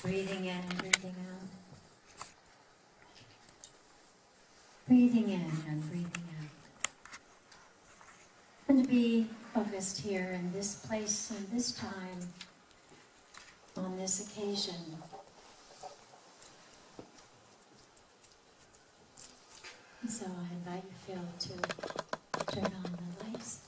Breathing in and breathing out. Breathing in and breathing out. And to be focused here in this place and this time, on this occasion. And so I invite you, Phil, to turn on the lights.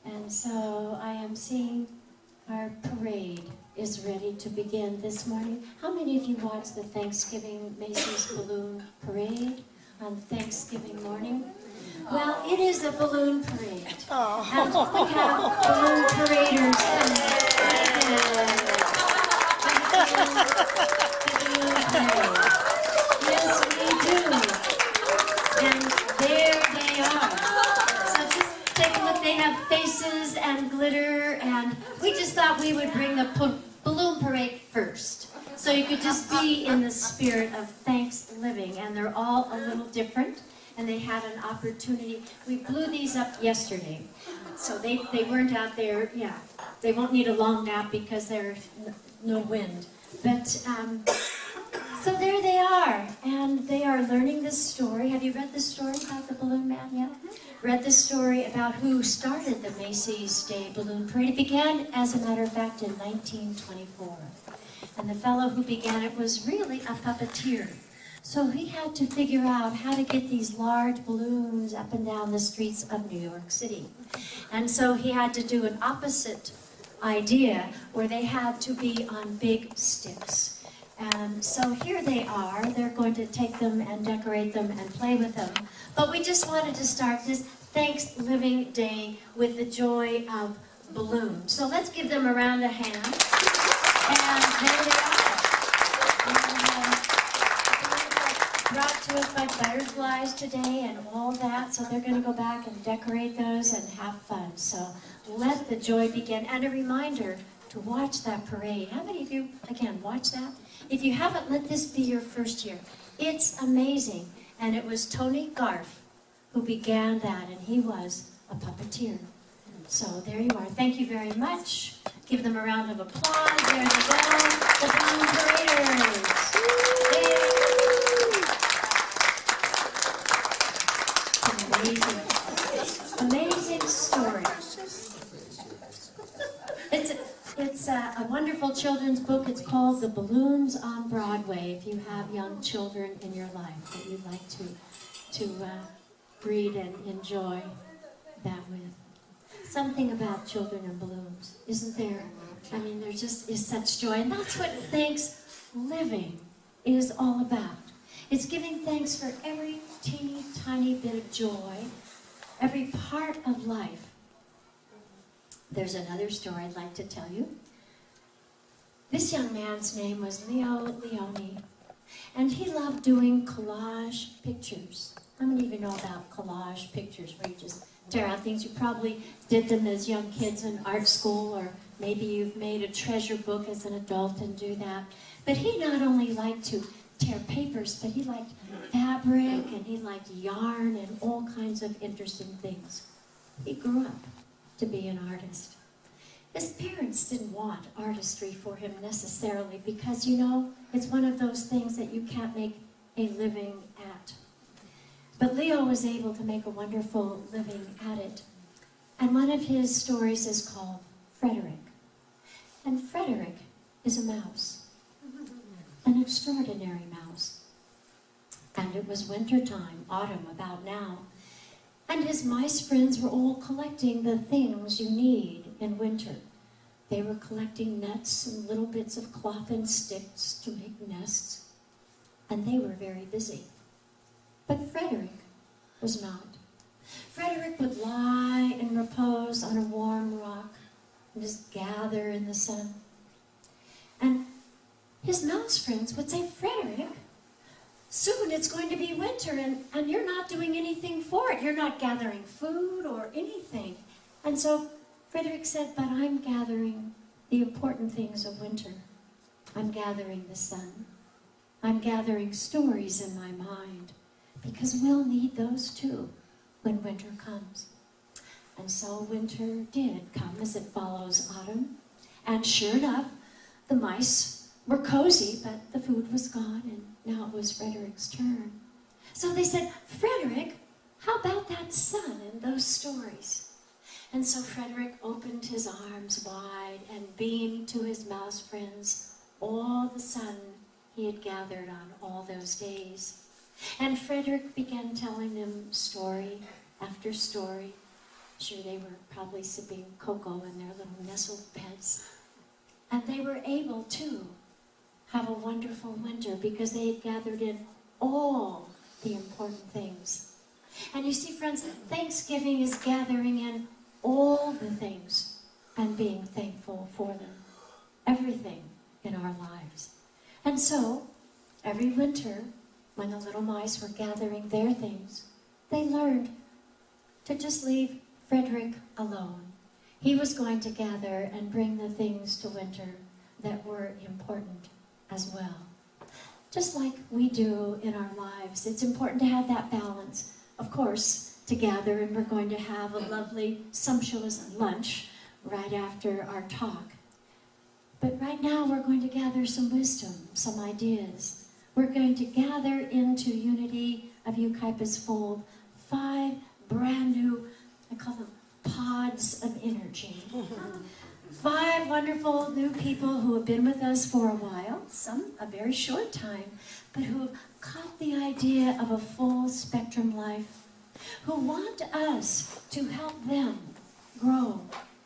And so I am seeing our parade is ready to begin this morning. How many of you watched the Thanksgiving Macy's Balloon Parade on Thanksgiving morning? Well, it is a balloon parade. And we have balloon paraders Yes, we do. And there they are. So just take a look. They have faces and glitter, and we just thought we would bring the balloon parade first, so you could just be in the spirit of Thanksgiving. And they're all a little different, and they had an opportunity. We blew these up yesterday, so they weren't out there. Yeah, they won't need a long nap because there's no wind. But so there they are, and they are learning this story. Have you read the story about the balloon man yet? Read the story about who started the Macy's Day Balloon Parade. It began, as a matter of fact, in 1924. And the fellow who began it was really a puppeteer. So he had to figure out how to get these large balloons up and down the streets of New York City. And so he had to do an opposite idea where they had to be on big sticks. And so here they are. They're going to take them and decorate them and play with them. But we just wanted to start this Thanksgiving Day with the joy of balloons. So let's give them a round of hand. And there they are. And, brought to us by butterflies today and all that. So they're going to go back and decorate those and have fun. So let the joy begin. And a reminder to watch that parade. How many of you, again, watch that? If you haven't, let this be your first year. It's amazing. And it was Tony Garf who began that, and he was a puppeteer. So there you are. Thank you very much. Give them a round of applause. There they go. The Balloon Paraders. Amazing. Amazing story. It's a wonderful children's book. It's called The Balloons on Broadway. If you have young children in your life that you'd like to read and enjoy that with. Something about children and balloons, isn't there? I mean, there just is such joy. And that's what Thanksgiving is all about. It's giving thanks for every teeny tiny bit of joy, every part of life. There's another story I'd like to tell you. This young man's name was Leo Leone, and he loved doing collage pictures. How many of you know about collage pictures, where you just tear out things? You probably did them as young kids in art school, or maybe you've made a treasure book as an adult and do that. But he not only liked to tear papers, but he liked fabric, and he liked yarn and all kinds of interesting things. He grew up to be an artist. His parents didn't want artistry for him necessarily because, you know, it's one of those things that you can't make a living at. But Leo was able to make a wonderful living at it. And one of his stories is called Frederick. And Frederick is a mouse, an extraordinary mouse. And it was winter time, autumn about now. And his mice friends were all collecting the things you need in winter. They were collecting nuts and little bits of cloth and sticks to make nests. And they were very busy. But Frederick was not. Frederick would lie and repose on a warm rock and just gather in the sun. And his mouse friends would say, Frederick, soon it's going to be winter and you're not doing anything for it. You're not gathering food or anything. And so Frederick said, but I'm gathering the important things of winter. I'm gathering the sun. I'm gathering stories in my mind. because we'll need those too when winter comes. And so winter did come as it follows autumn. And sure enough, the mice were cozy, but the food was gone, and now it was Frederick's turn. So they said, Frederick, how about that sun and those stories? And so Frederick opened his arms wide and beamed to his mouse friends all the sun he had gathered on all those days. And Frederick began telling them story after story. Sure, they were probably sipping cocoa in their little nestled beds. And they were able to have a wonderful winter because they had gathered in all the important things. And you see, friends, Thanksgiving is gathering in all the things and being thankful for them. Everything in our lives. And so, every winter, when the little mice were gathering their things, they learned to just leave Frederick alone. He was going to gather and bring the things to winter that were important as well. Just like we do in our lives, it's important to have that balance. Of course, to gather, and we're going to have a lovely, sumptuous lunch right after our talk. But right now, we're going to gather some wisdom, some ideas. We're going to gather into Unity of Yucaipa's fold 5 brand new, I call them pods of energy. 5 wonderful new people who have been with us for a while, some a very short time, but who have caught the idea of a full spectrum life, who want us to help them grow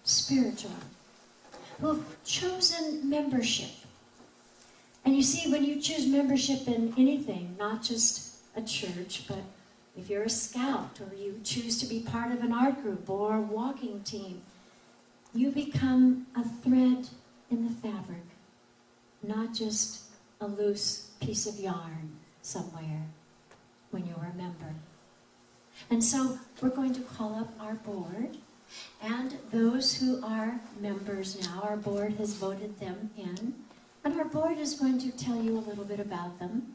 spiritually, who have chosen membership. And you see, when you choose membership in anything, not just a church, but if you're a scout or you choose to be part of an art group or a walking team, you become a thread in the fabric, not just a loose piece of yarn somewhere when you're a member. And so we're going to call up our board, and those who are members now, our board has voted them in, and our board is going to tell you a little bit about them,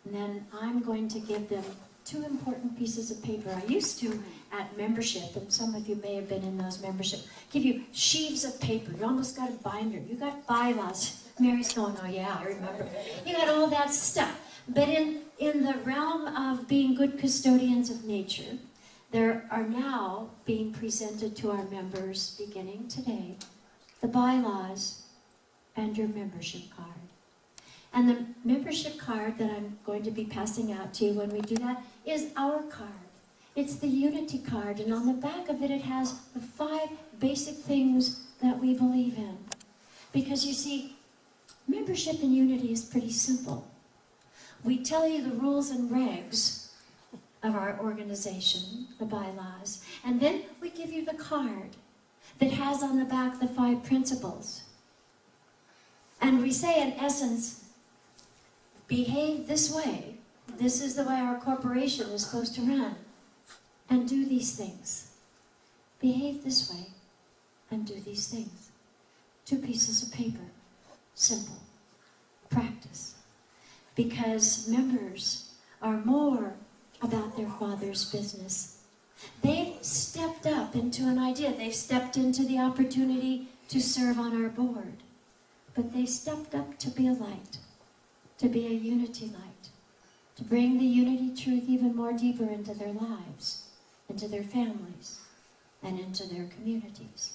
and then I'm going to give them 2 important pieces of paper. I used to, at membership, and some of you may have been in those membership, give you sheaves of paper. You almost got a binder. You got bylaws. Mary's going, oh yeah, I remember. You got all that stuff. But in the realm of being good custodians of nature, there are now being presented to our members, beginning today, the bylaws and your membership card. And the membership card that I'm going to be passing out to you when we do that is our card. It's the Unity card, and on the back of it, it has the 5 basic things that we believe in. Because you see, membership in Unity is pretty simple. We tell you the rules and regs of our organization, the bylaws, and then we give you the card that has on the back the 5 principles. And we say, in essence, behave this way. This is the way our corporation is supposed to run. And do these things. Behave this way and do these things. 2 pieces of paper. Simple. Practice. Because members are more about their Father's business. They've stepped up into an idea. They've stepped into the opportunity to serve on our board. But they've stepped up to be a light. To be a unity light, to bring the unity truth even more deeper into their lives, into their families, and into their communities.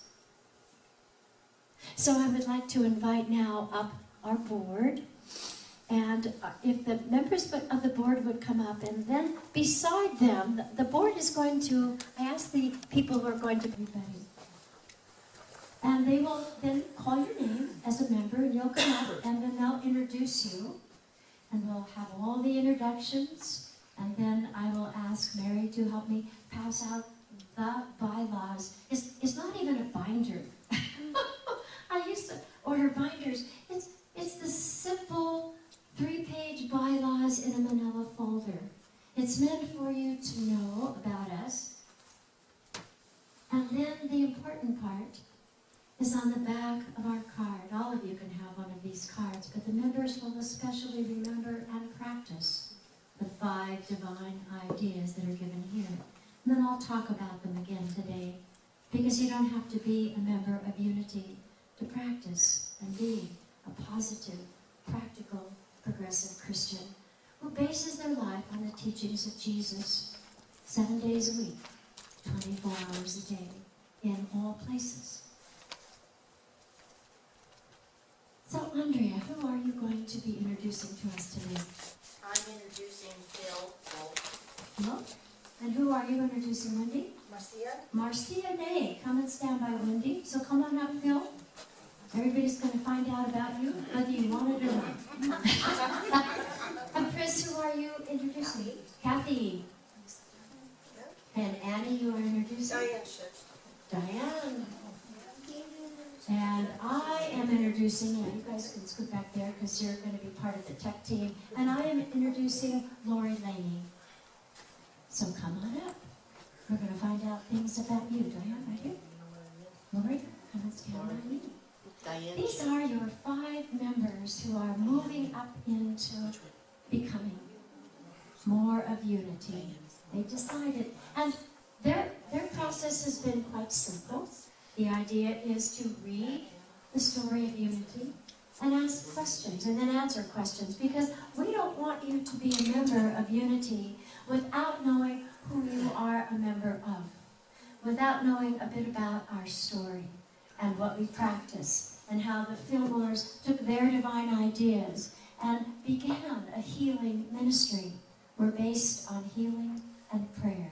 So I would like to invite now up our board, and if the members of the board would come up, and then beside them, the board is going to, I ask the people who are going to be ready, and they will then call your name as a member, and you'll come up, and then they'll introduce you. And we'll have all the introductions, and then I will ask Mary to help me pass out the bylaws. It's not even a binder. I used to order binders. It's the simple 3-page bylaws in a manila folder. It's meant for you to know about us. And then the important part is on the back of our card. All of you can have one of these cards, but the members will especially remember and practice the 5 divine ideas that are given here. And then I'll talk about them again today, because you don't have to be a member of Unity to practice and be a positive, practical, progressive Christian who bases their life on the teachings of Jesus 7 days a week, 24 hours a day, in all places. So, Andrea, who are you going to be introducing to us today? I'm introducing Phil. Hello? And who are you introducing, Wendy? Marcia. Marcia Day. Come and stand by Wendy. So come on up, Phil. Everybody's going to find out about you, whether you want it or not. And Chris, who are you introducing? Kathy. And Annie, you are introducing? Diane. And I am introducing, yeah, you guys can scoot back there because you're going to be part of the tech team. And I am introducing Lori Laney. So come on up. We're going to find out things about you. Diane, right here? Lori, come and stand by me. These are your 5 members who are moving up into becoming more of unity. They decided, and their process has been quite simple. The idea is to read the story of unity and ask questions and then answer questions, because we don't want you to be a member of unity without knowing who you are a member of, without knowing a bit about our story and what we practice and how the Fillmores took their divine ideas and began a healing ministry. We're based on healing and prayer.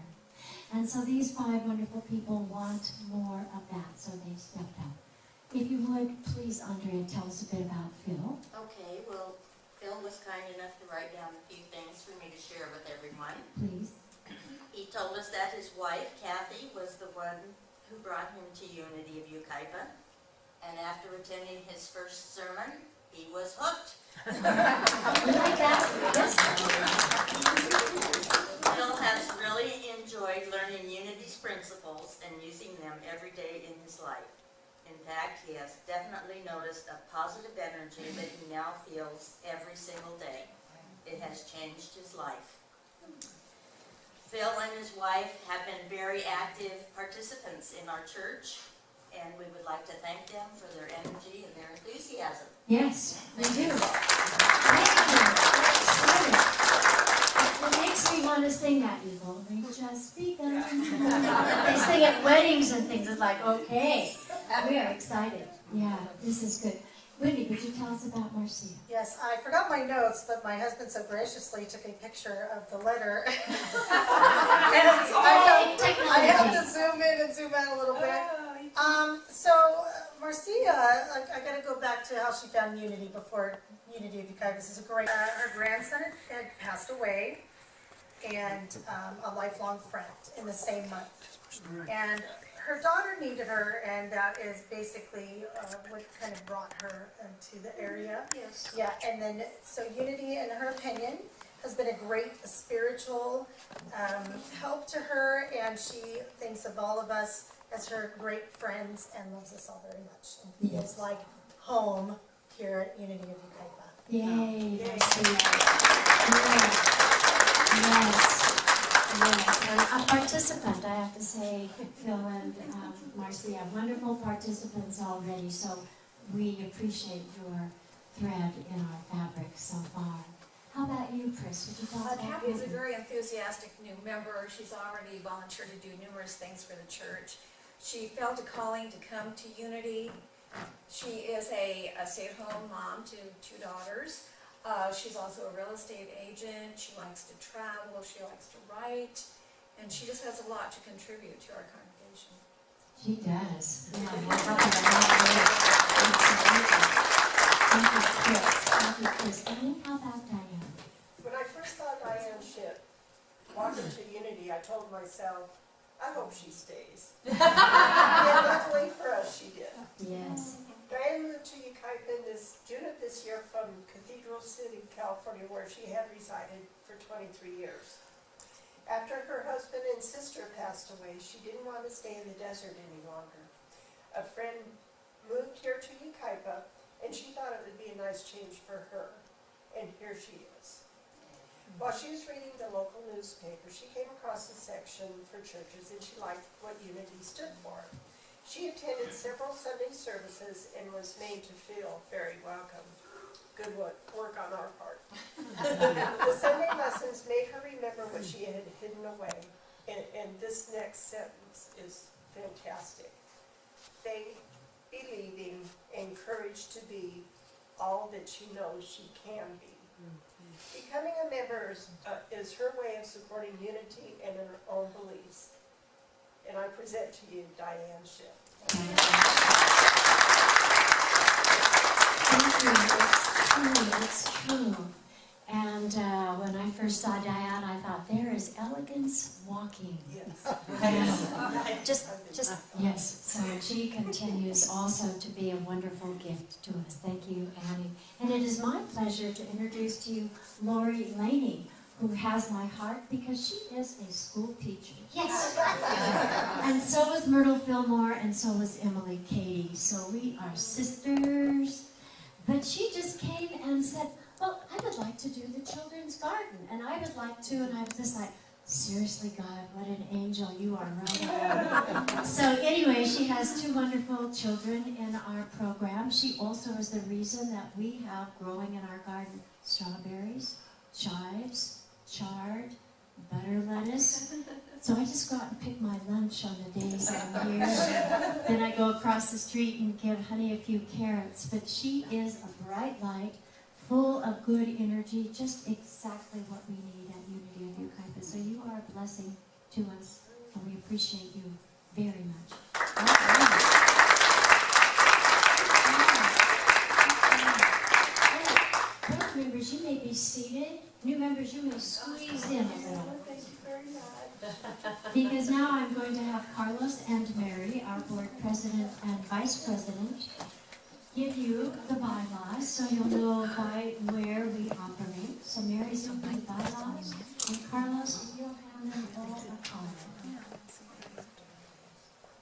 And so these 5 wonderful people want more of that, so they stepped up. If you would, please, Andrea, tell us a bit about Phil. Okay, well, Phil was kind enough to write down a few things for me to share with everyone. Please. He told us that his wife, Kathy, was the one who brought him to Unity of Yucaipa. And after attending his first sermon, he was hooked. You like that? Yes. Phil has really enjoyed learning Unity's principles and using them every day in his life. In fact, he has definitely noticed a positive energy that he now feels every single day. It has changed his life. Phil and his wife have been very active participants in our church, and we would like to thank them for their energy and their enthusiasm. Yes, we do. Thank you. It makes me want to sing that. You've only just begun. They sing at weddings and things. It's like, okay, we are excited. Yeah, this is good. Wendy, could you tell us about Marcia? Yes, I forgot my notes, but my husband so graciously took a picture of the letter. And I have to zoom in and zoom out a little bit. Marcia, I got to go back to how she found Unity before Unity of Yucaipa. This is a great. Her grandson had passed away, and a lifelong friend in the same month. And her daughter needed her, and that is basically what kind of brought her into the area. Yes. Yeah, and then, so Unity, in her opinion, has been a great spiritual help to her, and she thinks of all of us as her great friends and loves us all very much. And feels like home here at Unity of Yucaipa. Yay, Marcia. Yes. Yes, and a participant, I have to say, Phil and Marcia, wonderful participants already, so we appreciate your thread in our fabric so far. How about you, Chris? Would you tell us about Kathy is a you? very enthusiastic new member. She's already volunteered to do numerous things for the church. She felt a calling to come to Unity. She is a stay-at-home mom to 2 daughters. She's also a real estate agent. She likes to travel. She likes to write. And she just has a lot to contribute to our congregation. She does. Yeah, we're helping a lot with Thank you, Chris. Thank you, Chris. And how about Diane? When I first saw Diane Ship walking to Unity, I told myself, I hope she stays. And luckily for us, she did. Yes. Diane moved to Yucaipa in June of this year from Cathedral City, California, where she had resided for 23 years. After her husband and sister passed away, she didn't want to stay in the desert any longer. A friend moved here to Yucaipa, and she thought it would be a nice change for her. And here she is. While she was reading the local newspaper, she came across a section for churches and she liked what Unity stood for. She attended several Sunday services and was made to feel very welcome. Good work on our part. The Sunday lessons made her remember what she had hidden away. And this next sentence is fantastic. Faith, believing, and courage to be all that she knows she can be. Becoming a member is her way of supporting unity and her own beliefs. And I present to you Diane Schiff. Thank you. It's true. And when I first saw Diane, I thought, there is elegance walking. Yes. And yes, so she continues also to be a wonderful gift to us. Thank you, Annie. And it is my pleasure to introduce to you Lori Laney, who has my heart because she is a school teacher. Yes! And so is Myrtle Fillmore, and so is Emily Cady. So we are sisters. But she just came and said, well, I would like to do the children's garden, and I would like to, and I was just like, seriously, God, what an angel you are, right? So anyway, she has 2 wonderful children in our program. She also is the reason that we have growing in our garden strawberries, chives, chard, butter lettuce. So I just go out and pick my lunch on the days that I'm here. Then I go across the street and give Honey a few carrots. But she is a bright light, full of good energy, just exactly what we need at Unity of Yucaipa. So you are a blessing to us, and we appreciate you very much. All right. Board members, you may be seated. New members, you may squeeze in a little. Thank you very much. Because now I'm going to have Carlos and Mary, our board president and vice president, give you the bylaws so you'll know by where we operate. So Mary's going to do the bylaws, and Carlos, you'll have them all according.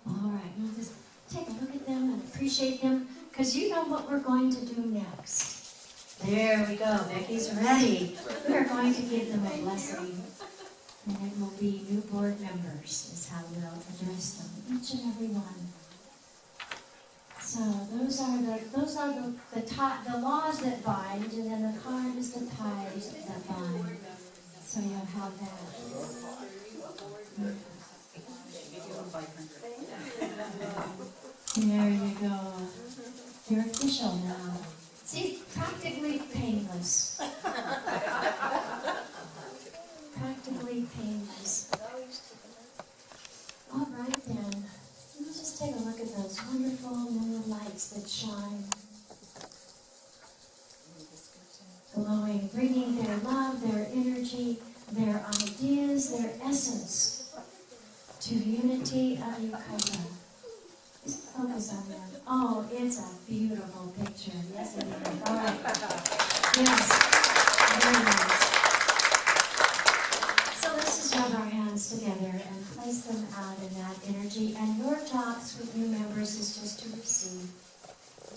All right, we'll just take a look at them and appreciate them, because you know what we're going to do next. There we go, Becky's ready. We're going to give them a blessing, and it will be new board members is how we'll address them, each and every one. So those are the laws that bind, and then the card is the ties that bind. So you'll have that. There you go. You're official now. See, practically painless. Practically painless. All right then. Let's just take a look at those wonderful new lights that shine. Glowing, bringing their love, their energy, their ideas, their essence to Unity of Yucaipa. Just focus on them. Oh, it's a beautiful picture. Yes, it is. All right. Yes. Very nice. So let's just rub our hands together and place them out in that energy. And your jobs with new members is just to receive,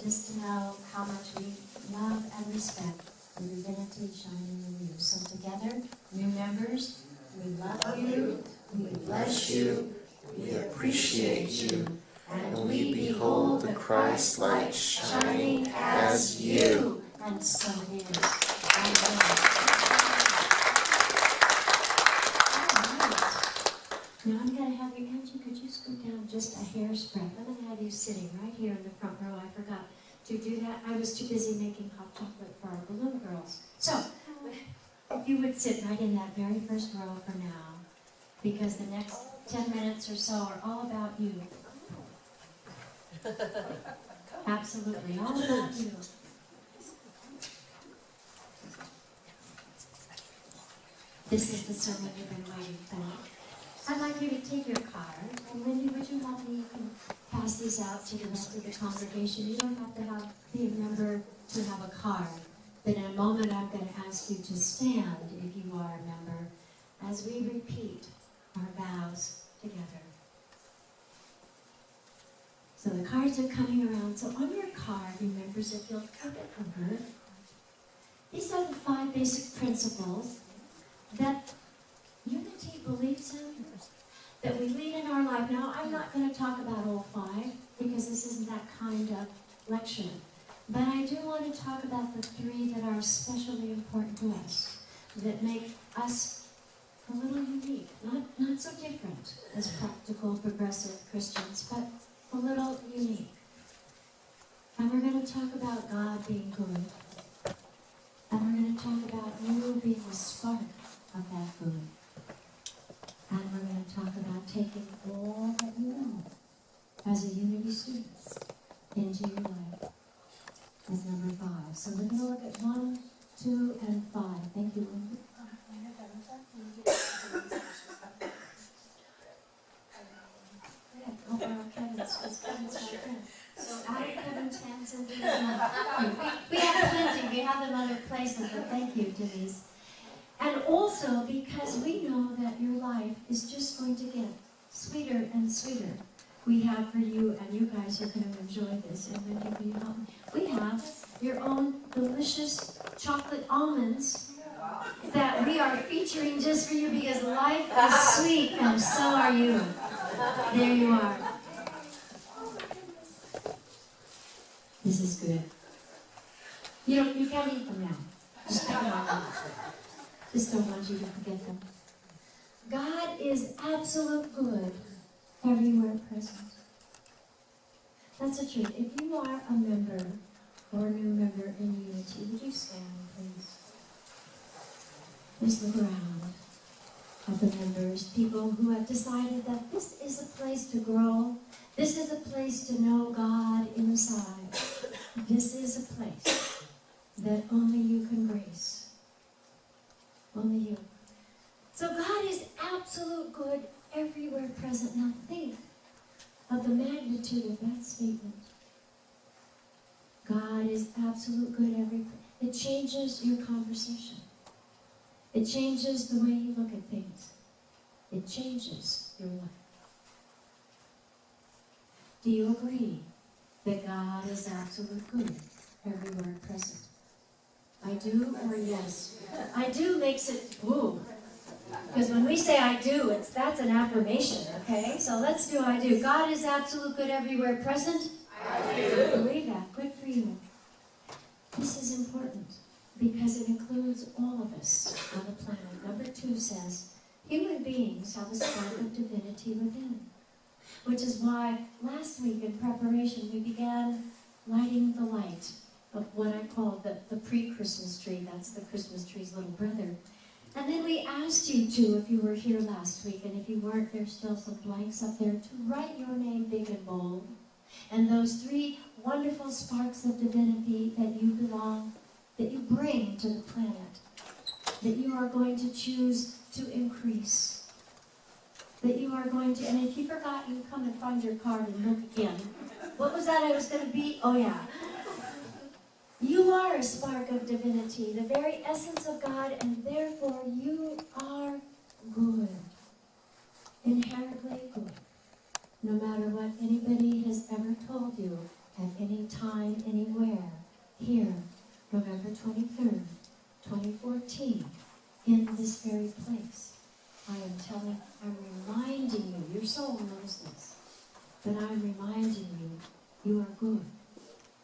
just to know how much we love and respect the divinity shining in you. So together, new members, we love you, we bless you, we appreciate you, and we behold the Christ light shining as you. And so it is. Amen. Now I'm going to have you, could you scoot down just a hair's breadth? I'm going to have you sitting right here in the front row. I forgot to do that. I was too busy making hot chocolate for our balloon girls. So, if you would sit right in that very first row for now, because the next 10 minutes or so are all about you. Absolutely, all about you. This is the sermon you've been waiting for. I'd like you to take your card, and Wendy, would you help me? You can pass these out to the rest of the congregation. You don't have to be a member to have a card. But in a moment, I'm going to ask you to stand, if you are a member, as we repeat our vows together. So the cards are coming around. So on your card, remembers, if you'll flip it over, these are the 5 basic principles that unity believes in, that we lead in our life. Now, I'm not going to talk about all five, because this isn't that kind of lecture. But I do want to talk about the three that are especially important to us, that make us a little unique, not so different as practical, progressive Christians, but a little unique. And we're going to talk about God being good. And we're going to talk about you being a spark of that good. And we're going to talk about taking all that you know as a Unity student into your life as number 5. So we're going to look at 1, 2, and 5. Thank you, Linda. Oh, Kevin's my friend. So out of Kevin's hands into his mouth. We have plenty. We have them other places, but thank you, Denise. And also because we know that your life is just going to get sweeter and sweeter. We have for you, and you guys are going to enjoy this, and then you help me. We have your own delicious chocolate almonds that we are featuring just for you, because life is sweet and so are you. There you are. This is good. You can't eat them now. Just pick them up. Just don't want you to forget them. God is absolute good everywhere present. That's the truth. If you are a member or a new member in Unity, would you stand, please? Just look around at the members, people who have decided that this is a place to grow. This is a place to know God inside. This is a place that only you can grace. Only you. So God is absolute good everywhere present. Now think of the magnitude of that statement. God is absolute good everywhere. It changes your conversation. It changes the way you look at things. It changes your life. Do you agree that God is absolute good everywhere present? I do, or yes? I do makes it woo. Because when we say I do, that's an affirmation, okay? So let's do I do. God is absolute good everywhere present? I do. Believe that. Good for you. This is important because it includes all of us on the planet. Number 2 says, human beings have a spark of divinity within. Which is why last week in preparation we began lighting the light of what I call the pre-Christmas tree. That's the Christmas tree's little brother. And then we asked you to, if you were here last week, and if you weren't, there's still some blanks up there, to write your name big and bold. And those 3 wonderful sparks of divinity that you belong, that you bring to the planet, that you are going to choose to increase. That you are going to, and if you forgot, you come and find your card and look again. What was that I was going to be? Oh yeah. You are a spark of divinity, the very essence of God, and therefore you are good. Inherently good. No matter what anybody has ever told you at any time, anywhere, here, November 23rd, 2014, in this very place. I'm reminding you, your soul knows this, but I'm reminding you, you are good,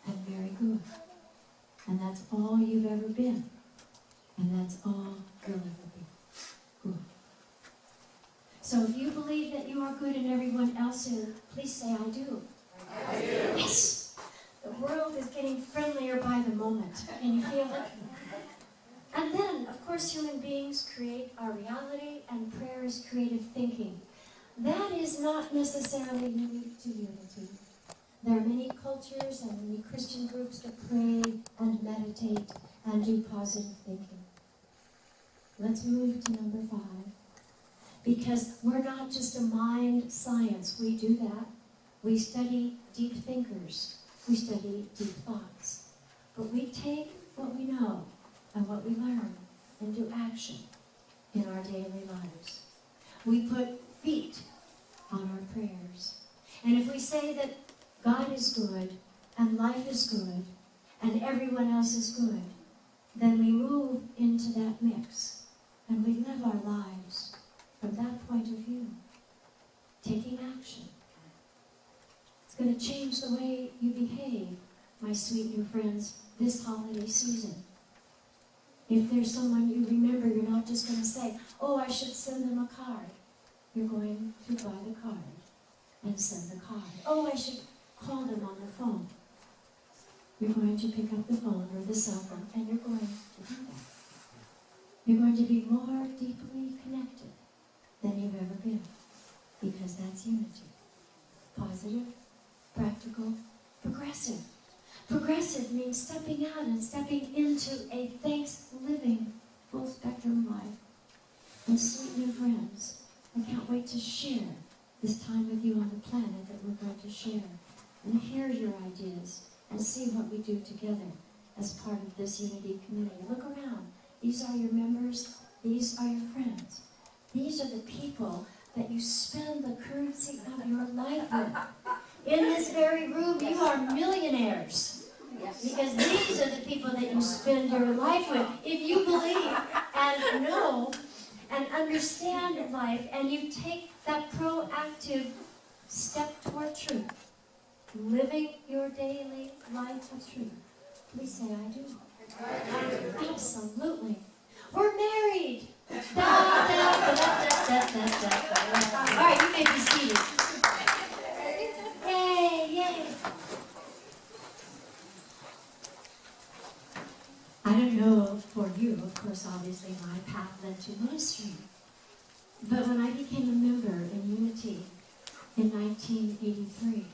and very good. And that's all you've ever been. And that's all you'll ever be. Good. So if you believe that you are good and everyone else is, please say, I do. I do. Yes! The world is getting friendlier by the moment. Can you feel it? And then, of course, human beings create our reality, and prayer is creative thinking. That is not necessarily unique to Unity. There are many cultures and many Christian groups that pray and meditate and do positive thinking. Let's move to number 5. Because we're not just a mind science. We do that. We study deep thinkers. We study deep thoughts. But we take what we know and what we learn into action in our daily lives. We put feet on our prayers. And if we say that God is good, and life is good, and everyone else is good, then we move into that mix. And we live our lives from that point of view, taking action. It's going to change the way you behave, my sweet new friends, this holiday season. If there's someone you remember, you're not just going to say, oh, I should send them a card. You're going to buy the card and send the card. Oh, I should call them on the phone. You're going to pick up the phone or the cell phone, and you're going to do that. You're going to be more deeply connected than you've ever been, because that's unity. Positive, practical, progressive. Progressive means stepping out and stepping into a thanks-living, full-spectrum life. And sweet new friends, I can't wait to share this time with you on the planet that we're going to share, and hear your ideas, and see what we do together as part of this unity community. Look around. These are your members. These are your friends. These are the people that you spend the currency of your life with. In this very room, you are millionaires. Because these are the people that you spend your life with. If you believe and know and understand life, and you take that proactive step toward truth, living your daily life of truth, please say, I do. Absolutely. We're married. Da, da, da, da, da, da, da, da. All right, you may be seated. Yay, yay. I don't know for you, of course, obviously my path led to ministry. But when I became a member in Unity in 1983,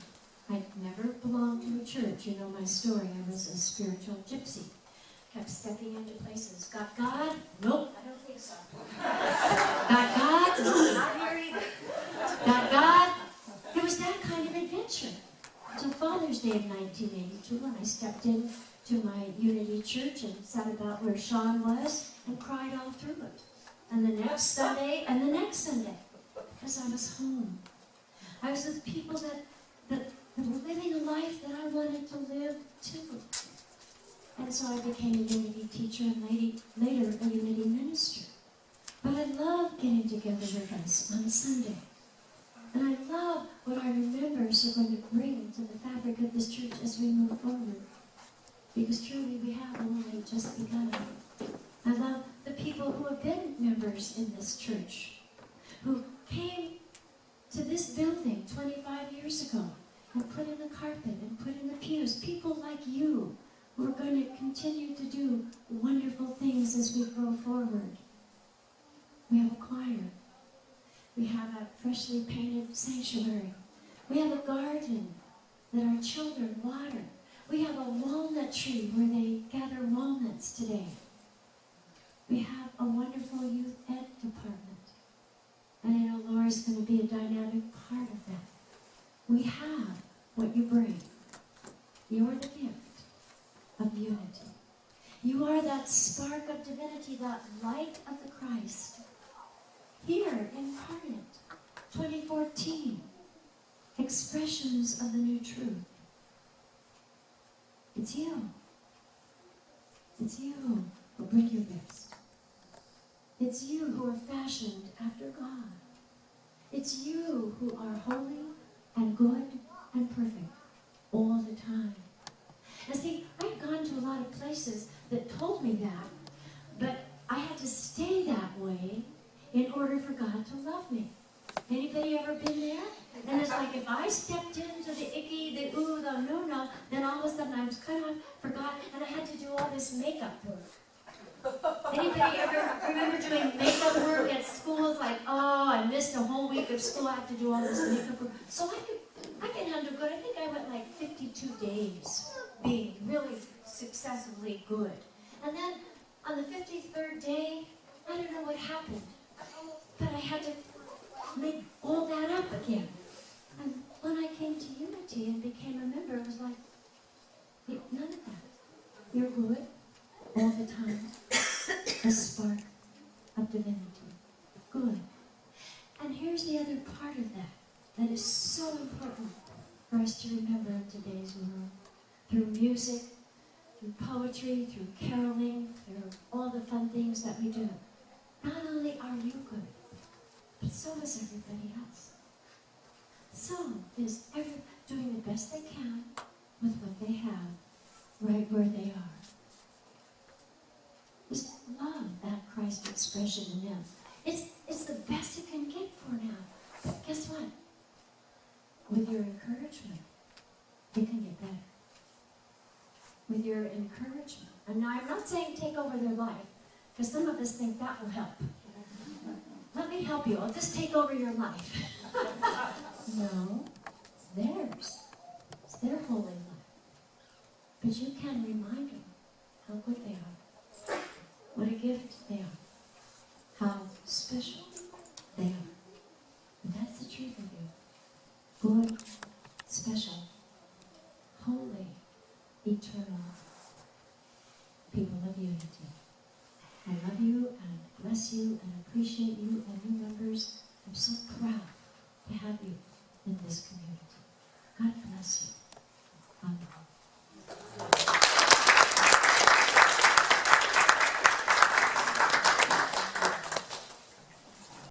I'd never belonged to a church. You know my story. I was a spiritual gypsy. Kept stepping into places. Got God? Nope, I don't think so. Got God? Not here either. Got God? It was that kind of adventure. Until Father's Day of 1982, when I stepped in to my Unity church and sat about where Sean was and cried all through it. And the next Sunday, and the next Sunday, because I was home. I was with people that were living a life that I wanted to live too. And so I became a Unity teacher and later a Unity minister. But I love getting together with us on a Sunday. And I love what our new members are going to bring to the fabric of this church as we move forward. Because truly we have only just begun. I love the people who have been members in this church, who came to this building 25 years ago and put in the carpet and put in the pews. People like you who are going to continue to do wonderful things as we grow forward. We have a choir. We have a freshly painted sanctuary. We have a garden that our children water. We have a walnut tree where they gather walnuts today. We have a wonderful youth ed department. And I know Laura's going to be a dynamic part of that. We have what you bring. You're the gift of unity. You are that spark of divinity, that light of the Christ. Here, incarnate, 2014, expressions of the new truth. It's you. It's you who bring your best. It's you who are fashioned after God. It's you who are holy and good and perfect all the time. And see, I've gone to a lot of places that told me that, but I had to stay that way in order for God to love me. Anybody ever been there? And it's like if I stepped into the icky, the ooh, the no, then all of a sudden I was cut off for God, and I had to do all this makeup work. Anybody ever remember doing makeup work at school? It's like, oh, I missed a whole week of school. I have to do all this makeup work. So I can handle good. I think I went like 52 days being really successfully good. And then on the 53rd day, I don't know what happened, but I had to make all that up again. And when I came to Unity and became a member, it was like, none of that. You're good all the time. A spark of divinity. Good. And here's the other part of that is so important for us to remember in today's world. Through music, through poetry, through caroling, through all the fun things that we do. not only are you good, but so is everybody else. So is everybody doing the best they can with what they have, right where they are. Just love that Christ expression in them. It's the best you can get for now. But guess what? With your encouragement, it can get better. With your encouragement. And now I'm not saying take over their life, because some of us think that will help. Let me help you. I'll just take over your life. No, it's theirs. It's their holy life. But you can remind them how good they are. What a gift they are. How special they are. And that's the truth of you. Good, special, holy, eternal people of unity. I love you and bless you and appreciate you and new members. I'm so proud to have you in this community. God bless you.